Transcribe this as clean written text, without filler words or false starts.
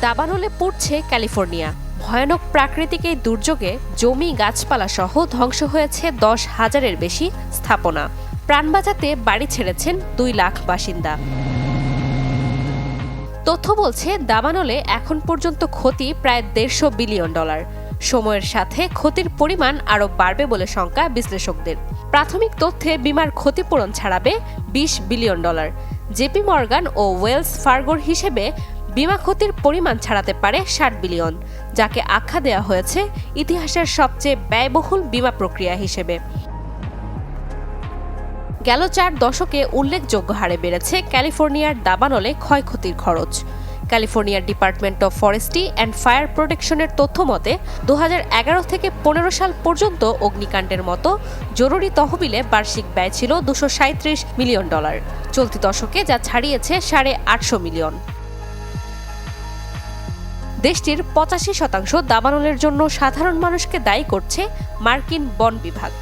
দাবানলে পুড়ছে California. ভয়ানক প্রাকৃতিক এই দুর্যোগে জমি গাছপালা সহ ধ্বংস হয়েছে 10,000-এর বেশি স্থাপনা। প্রাণ বাঁচাতে বাড়ি ছেড়েছেন 2 লাখ বাসিন্দা। তথ্য বলছে দাবানলে এখন পর্যন্ত ক্ষতি প্রায় $150 বিলিয়ন। সময়ের সাথে ক্ষতির পরিমাণ আরও বাড়বে বলে শঙ্কা বিশ্লেষকদের। প্রাথমিক তথ্যে বিমার ক্ষতিপূরণ ছাড়াবে $20 বিলিয়ন। জেপি মর্গান ও ওয়েলস ফার্গোর হিসেবে বিমা ক্ষতির পরিমাণ ছাড়াতে পারে $60 বিলিয়ন, যাকে আখ্যা দেওয়া হয়েছে ইতিহাসের সবচেয়ে ব্যয়বহুল বিমা প্রক্রিয়া হিসেবে। গেল 4 দশকে উল্লেখযোগ্য হারে বেড়েছে ক্যালিফোর্নিয়ার দাবানলে ক্ষয়ক্ষতির খরচ। ক্যালিফোর্নিয়ার department of forestry and fire প্রোটেকশনের তথ্য মতে 2011 থেকে 15 সাল পর্যন্ত অগ্নিকাণ্ডের মতো জরুরি তহবিলে বার্ষিক ব্যয় ছিল $237 মিলিয়ন। চলতি দশকে যা ছাড়িয়েছে $850 মিলিয়ন। দেশটির 85% দাবানলের জন্য সাধারণ মানুষকে দায়ী করছে মার্কিন বন বিভাগ।